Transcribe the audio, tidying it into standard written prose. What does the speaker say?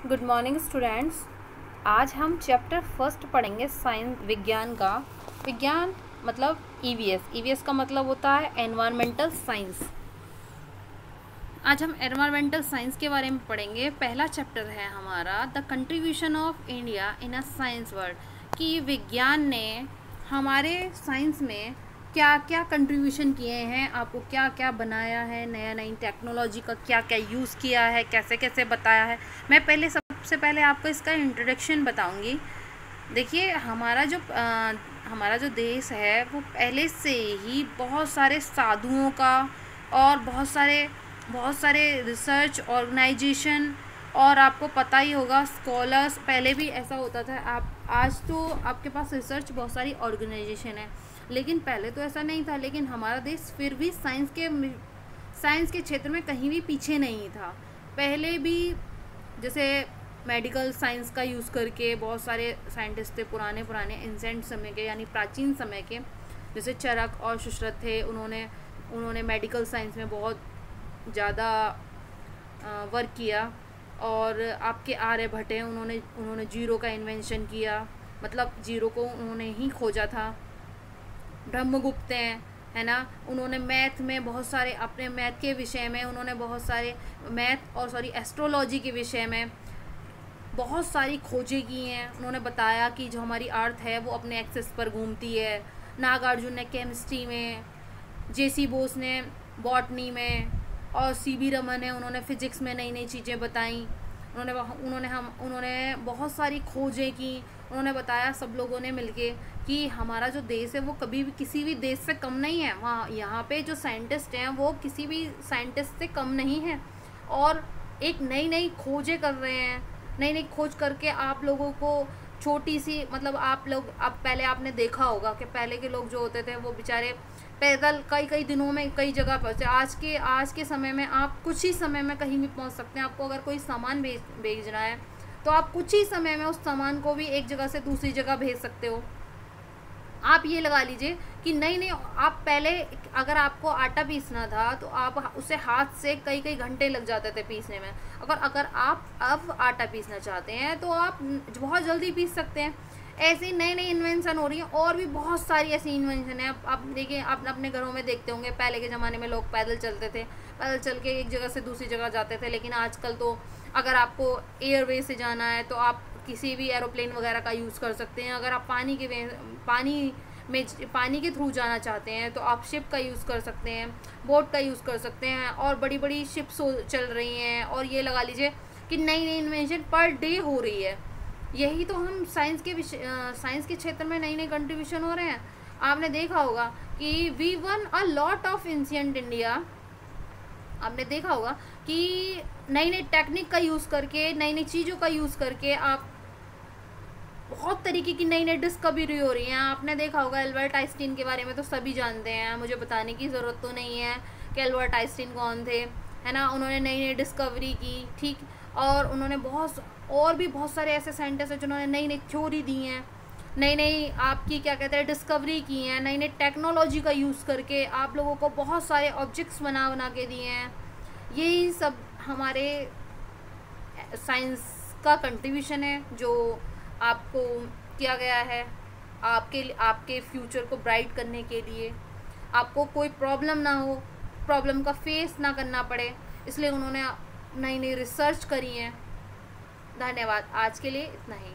Good morning students. आज हम chapter first पढ़ेंगे साइंस विज्ञान का। विज्ञान मतलब ईवीएस का मतलब होता है एनवायरमेंटल साइंस। आज हम एनवायरमेंटल साइंस के बारे में पढ़ेंगे। पहला चैप्टर है हमारा the contribution of India in a science world, कि विज्ञान ने हमारे साइंस में क्या क्या कंट्रीब्यूशन किए हैं, आपको क्या क्या बनाया है, नया नई टेक्नोलॉजी का क्या क्या यूज़ किया है, कैसे कैसे बताया है। मैं सबसे पहले आपको इसका इंट्रोडक्शन बताऊंगी। देखिए, हमारा जो देश है वो पहले से ही बहुत सारे साधुओं का और बहुत सारे रिसर्च ऑर्गेनाइजेशन, और आपको पता ही होगा स्कॉलर्स, पहले भी ऐसा होता था। आज तो आपके पास रिसर्च बहुत सारी ऑर्गेनाइजेशन है, लेकिन पहले तो ऐसा नहीं था। लेकिन हमारा देश फिर भी साइंस के क्षेत्र में कहीं भी पीछे नहीं था। पहले भी जैसे मेडिकल साइंस का यूज़ करके बहुत सारे साइंटिस्ट थे, पुराने एंसेंट समय के, यानी प्राचीन समय के, जैसे चरक और सुश्रुत थे। उन्होंने मेडिकल साइंस में बहुत ज़्यादा वर्क किया। और आपके आर्यभट्ट हैं, उन्होंने जीरो का इन्वेंशन किया, मतलब जीरो को उन्होंने ही खोजा था। ब्रह्मगुप्त हैं, है ना, उन्होंने मैथ में बहुत सारे, अपने मैथ के विषय में उन्होंने बहुत सारे एस्ट्रोलॉजी के विषय में बहुत सारी खोजें की हैं। उन्होंने बताया कि जो हमारी अर्थ है वो अपने एक्सिस पर घूमती है। नागार्जुन ने केमिस्ट्री में, जेसी बोस ने बॉटनी में, और सीवी रमन है, उन्होंने फिजिक्स में नई नई चीज़ें बताई। उन्होंने बहुत सारी खोजें की। उन्होंने बताया सब लोगों ने मिलके कि हमारा जो देश है वो कभी भी किसी भी देश से कम नहीं है। वहाँ यहाँ पे जो साइंटिस्ट हैं वो किसी भी साइंटिस्ट से कम नहीं है, और एक नई नई खोजें कर रहे हैं। नई नई खोज करके आप लोगों को छोटी सी, मतलब पहले आपने देखा होगा कि पहले के लोग जो होते थे वो बेचारे पैदल कई दिनों में कई जगह पहुँचे। आज के समय में आप कुछ ही समय में कहीं भी पहुँच सकते हैं। आपको अगर कोई सामान भेजना है तो आप कुछ ही समय में उस सामान को भी एक जगह से दूसरी जगह भेज सकते हो। आप ये लगा लीजिए कि नई आप पहले अगर आपको आटा पीसना था तो आप उसे हाथ से कई घंटे लग जाते थे पीसने में। अगर आप अब आटा पीसना चाहते हैं तो आप बहुत जल्दी पीस सकते हैं। ऐसी नई इन्वेंशन हो रही है, और भी बहुत सारी ऐसी इन्वेंशन है। आप देखिए, आप अपने घरों में देखते होंगे, पहले के ज़माने में लोग पैदल चलते थे, पैदल चल के एक जगह से दूसरी जगह जाते थे। लेकिन आजकल तो अगर आपको एयरवे से जाना है तो आप किसी भी एरोप्लेन वगैरह का यूज़ कर सकते हैं। अगर आप पानी के थ्रू जाना चाहते हैं तो आप शिप का यूज़ कर सकते हैं, बोट का यूज़ कर सकते हैं, और बड़ी बड़ी शिप्स चल रही हैं। और ये लगा लीजिए कि नई इन्वेंशन पर डे हो रही है। यही तो हम साइंस के क्षेत्र में नई कंट्रीब्यूशन हो रहे हैं। आपने देखा होगा कि we won a lot of ancient India. आपने देखा होगा कि नई टेक्निक का यूज़ करके, नई चीज़ों का यूज़ करके आप बहुत तरीके की नई डिस्कवरी हो रही हैं। आपने देखा होगा एल्बर्ट आइंस्टीन के बारे में तो सभी जानते हैं, मुझे बताने की ज़रूरत तो नहीं है कि एल्बर्ट आइंस्टीन कौन थे, है ना। उन्होंने नई डिस्कवरी की, ठीक। और उन्होंने बहुत सारे ऐसे साइंटिस्ट हैं जिन्होंने नई थ्योरी दी हैं, नई आपकी क्या कहते हैं डिस्कवरी की हैं, नई टेक्नोलॉजी का यूज़ करके आप लोगों को बहुत सारे ऑब्जेक्ट्स बना के दिए हैं। यही सब हमारे साइंस का कंट्रीब्यूशन है जो आपको किया गया है, आपके फ्यूचर को ब्राइट करने के लिए। आपको कोई प्रॉब्लम ना हो, प्रॉब्लम का फेस ना करना पड़े, इसलिए उन्होंने नई रिसर्च करी है। धन्यवाद। आज के लिए इतना ही।